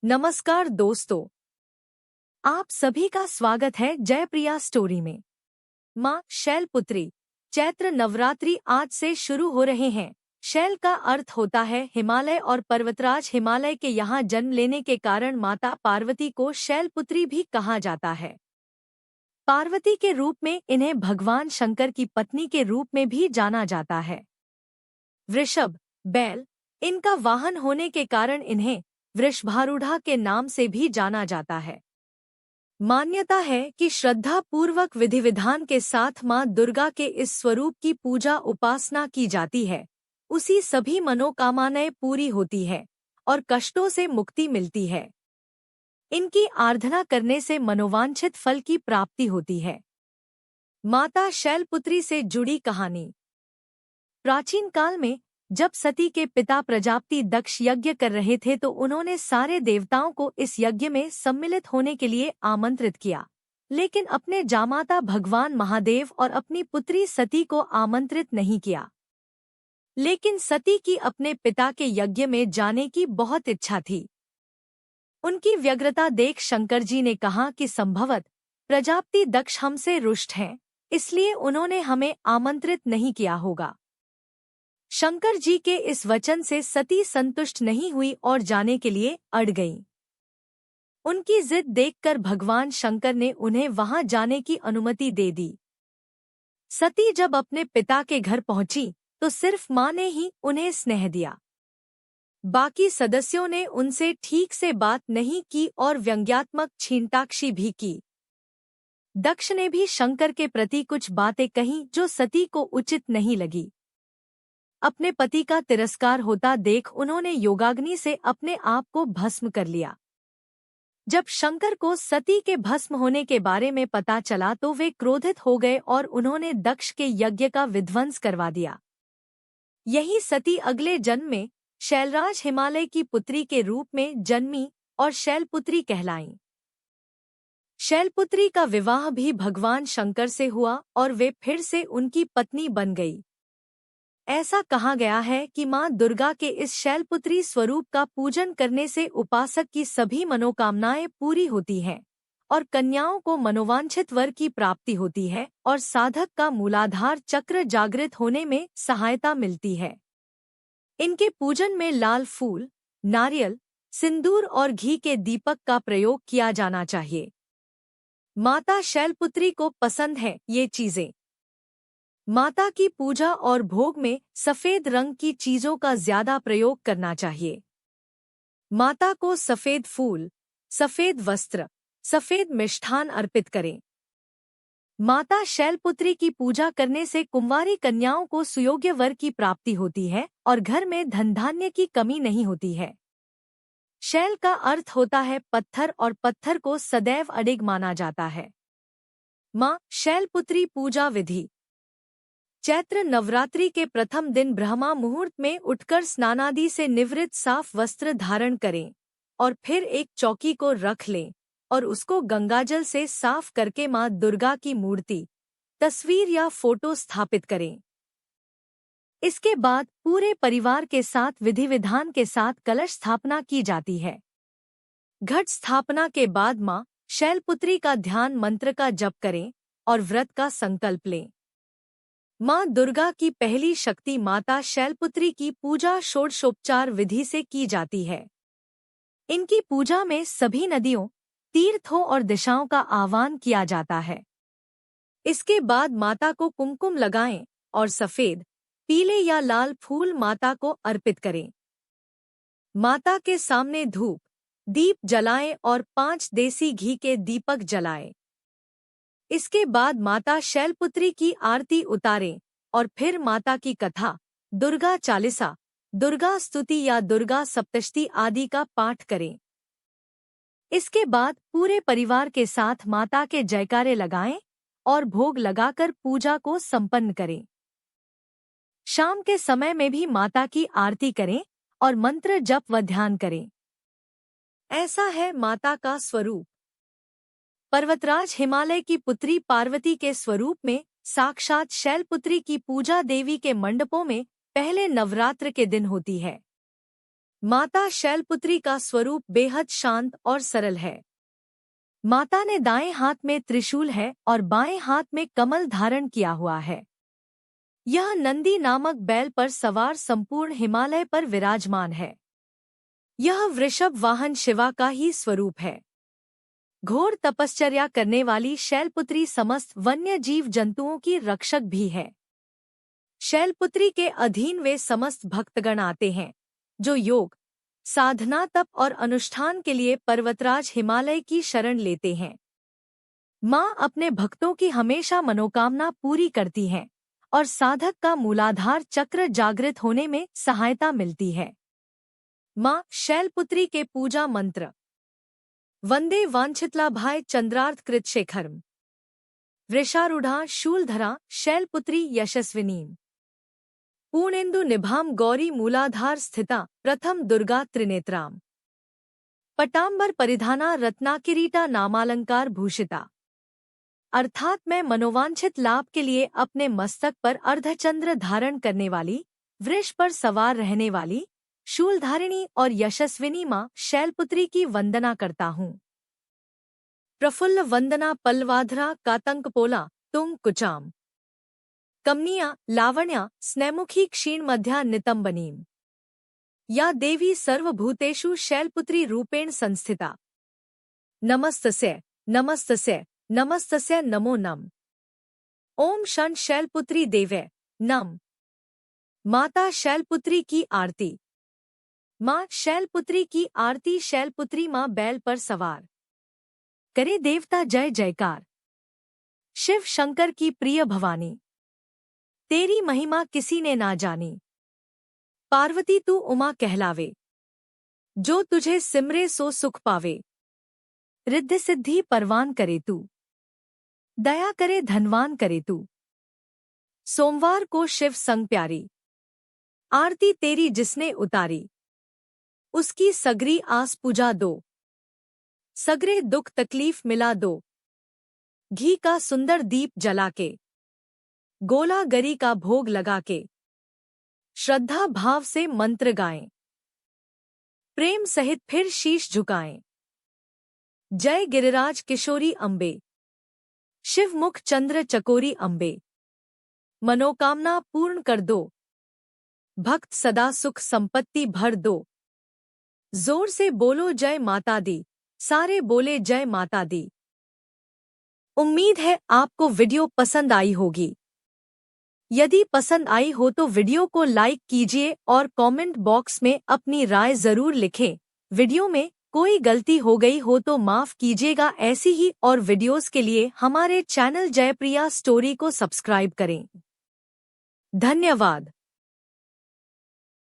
नमस्कार दोस्तों, आप सभी का स्वागत है जयप्रिया स्टोरी में। माँ शैलपुत्री चैत्र नवरात्रि आज से शुरू हो रहे हैं। शैल का अर्थ होता है हिमालय और पर्वतराज हिमालय के यहाँ जन्म लेने के कारण माता पार्वती को शैलपुत्री भी कहा जाता है। पार्वती के रूप में इन्हें भगवान शंकर की पत्नी के रूप में भी जाना जाता है। वृषभ बैल इनका वाहन होने के कारण इन्हें वृषभारूढ़ा के नाम से भी जाना जाता है। मान्यता है कि श्रद्धा पूर्वक विधि विधान के साथ मां दुर्गा के इस स्वरूप की पूजा उपासना की जाती है, उसी सभी मनोकामनाएं पूरी होती है और कष्टों से मुक्ति मिलती है। इनकी आराधना करने से मनोवांछित फल की प्राप्ति होती है। माता शैलपुत्री से जुड़ी कहानी। प्राचीन काल में जब सती के पिता प्रजापति दक्ष यज्ञ कर रहे थे तो उन्होंने सारे देवताओं को इस यज्ञ में सम्मिलित होने के लिए आमंत्रित किया, लेकिन अपने जामाता भगवान महादेव और अपनी पुत्री सती को आमंत्रित नहीं किया। लेकिन सती की अपने पिता के यज्ञ में जाने की बहुत इच्छा थी। उनकी व्यग्रता देख शंकर जी ने कहा कि संभवत प्रजापति दक्ष हमसे रुष्ट हैं, इसलिए उन्होंने हमें आमंत्रित नहीं किया होगा। शंकर जी के इस वचन से सती संतुष्ट नहीं हुई और जाने के लिए अड़ गईं। उनकी जिद देखकर भगवान शंकर ने उन्हें वहां जाने की अनुमति दे दी। सती जब अपने पिता के घर पहुंची तो सिर्फ मां ने ही उन्हें स्नेह दिया। बाकी सदस्यों ने उनसे ठीक से बात नहीं की और व्यंग्यात्मक छींटाक्षी भी की। दक्ष ने भी शंकर के प्रति कुछ बातें कहीं जो सती को उचित नहीं लगी। अपने पति का तिरस्कार होता देख उन्होंने योगाग्नि से अपने आप को भस्म कर लिया। जब शंकर को सती के भस्म होने के बारे में पता चला तो वे क्रोधित हो गए और उन्होंने दक्ष के यज्ञ का विध्वंस करवा दिया। यही सती अगले जन्म में शैलराज हिमालय की पुत्री के रूप में जन्मी और शैलपुत्री कहलाईं। शैलपुत्री का विवाह भी भगवान शंकर से हुआ और वे फिर से उनकी पत्नी बन गई। ऐसा कहा गया है कि मां दुर्गा के इस शैलपुत्री स्वरूप का पूजन करने से उपासक की सभी मनोकामनाएं पूरी होती हैं और कन्याओं को मनोवांछित वर की प्राप्ति होती है और साधक का मूलाधार चक्र जागृत होने में सहायता मिलती है। इनके पूजन में लाल फूल, नारियल, सिंदूर और घी के दीपक का प्रयोग किया जाना चाहिए। माता शैलपुत्री को पसंद है ये चीजें। माता की पूजा और भोग में सफेद रंग की चीजों का ज्यादा प्रयोग करना चाहिए। माता को सफेद फूल, सफेद वस्त्र, सफेद मिष्ठान अर्पित करें। माता शैलपुत्री की पूजा करने से कुंवारी कन्याओं को सुयोग्य वर की प्राप्ति होती है और घर में धन धान्य की कमी नहीं होती है। शैल का अर्थ होता है पत्थर और पत्थर को सदैव अडिग माना जाता है। मां शैलपुत्री पूजा विधि। चैत्र नवरात्रि के प्रथम दिन ब्रह्मा मुहूर्त में उठकर स्नानादि से निवृत्त साफ वस्त्र धारण करें और फिर एक चौकी को रख लें और उसको गंगाजल से साफ करके मां दुर्गा की मूर्ति, तस्वीर या फोटो स्थापित करें। इसके बाद पूरे परिवार के साथ विधि विधान के साथ कलश स्थापना की जाती है। घट स्थापना के बाद मां शैलपुत्री का ध्यान मंत्र का जप करें और व्रत का संकल्प लें। मां दुर्गा की पहली शक्ति माता शैलपुत्री की पूजा षोडशोपचार विधि से की जाती है। इनकी पूजा में सभी नदियों, तीर्थों और दिशाओं का आह्वान किया जाता है। इसके बाद माता को कुमकुम लगाएं और सफेद, पीले या लाल फूल माता को अर्पित करें। माता के सामने धूप, दीप जलाएं और 5 देसी घी के दीपक जलाएं। इसके बाद माता शैलपुत्री की आरती उतारें और फिर माता की कथा, दुर्गा चालीसा, दुर्गा स्तुति या दुर्गा सप्तशती आदि का पाठ करें। इसके बाद पूरे परिवार के साथ माता के जयकारे लगाएं और भोग लगाकर पूजा को संपन्न करें। शाम के समय में भी माता की आरती करें और मंत्र जप व ध्यान करें। ऐसा है माता का स्वरूप। पर्वतराज हिमालय की पुत्री पार्वती के स्वरूप में साक्षात शैलपुत्री की पूजा देवी के मंडपों में पहले नवरात्र के दिन होती है। माता शैलपुत्री का स्वरूप बेहद शांत और सरल है। माता ने दाएं हाथ में त्रिशूल है और बाएं हाथ में कमल धारण किया हुआ है। यह नंदी नामक बैल पर सवार संपूर्ण हिमालय पर विराजमान है। यह वृषभ वाहन शिवा का ही स्वरूप है। घोर तपश्चर्या करने वाली शैलपुत्री समस्त वन्य जीव जंतुओं की रक्षक भी है। शैलपुत्री के अधीन वे समस्त भक्तगण आते हैं जो योग, साधना, तप और अनुष्ठान के लिए पर्वतराज हिमालय की शरण लेते हैं। माँ अपने भक्तों की हमेशा मनोकामना पूरी करती हैं और साधक का मूलाधार चक्र जागृत होने में सहायता मिलती है। माँ शैलपुत्री के पूजा मंत्र: वंदे वांछितलाभाय चंद्रार्थ कृत शेखरम, वृषारूढ़ा शूलधरा शैलपुत्री यशस्विनीम, पूर्णेन्दु निभाम गौरी मूलाधार स्थिता प्रथम दुर्गा त्रिनेत्राम, पटांबर परिधाना रत्नाकिरीटा नामालंकार भूषिता। अर्थात मैं मनोवांछित लाभ के लिए अपने मस्तक पर अर्धचंद्र धारण करने वाली, वृष पर सवार रहने वाली, शूलधारिणी और यशस्विनी माँ शैलपुत्री की वंदना करता हूँ। प्रफुल्ल वंदना पल्लवाधरा कातंकपोला तुंग कुचाम, कमनीया लावण्या स्नेमुखी क्षीण मध्या नितंबनीम, या देवी सर्वभूतेषु शैलपुत्री रूपेण संस्थिता। नमस्तस्य नमस्तस्य नमस्तस्य नमो नम। ओम षण शैलपुत्री देवे नम। माता शैलपुत्री की आरती। माँ शैलपुत्री की आरती। शैलपुत्री माँ बैल पर सवार, करे देवता जय जयकार। शिव शंकर की प्रिय भवानी, तेरी महिमा किसी ने ना जानी। पार्वती तू उमा कहलावे, जो तुझे सिमरे सो सुख पावे। रिद्धि सिद्धि परवान करे तू, दया करे धनवान करे तू। सोमवार को शिव संग प्यारी, आरती तेरी जिसने उतारी। उसकी सगरी आस पूजा दो, सगरे दुख तकलीफ मिला दो। घी का सुंदर दीप जला के, गोला गरी का भोग लगा के, श्रद्धा भाव से मंत्र गाएं, प्रेम सहित फिर शीश झुकाएं। जय गिरिराज किशोरी अम्बे, शिव मुख चंद्र चकोरी अम्बे। मनोकामना पूर्ण कर दो, भक्त सदा सुख संपत्ति भर दो। जोर से बोलो जय माता दी, सारे बोले जय माता दी। उम्मीद है आपको वीडियो पसंद आई होगी। यदि पसंद आई हो तो वीडियो को लाइक कीजिए और कमेंट बॉक्स में अपनी राय जरूर लिखें। वीडियो में कोई गलती हो गई हो तो माफ कीजिएगा। ऐसी ही और वीडियोस के लिए हमारे चैनल जयप्रिया स्टोरी को सब्सक्राइब करें। धन्यवाद।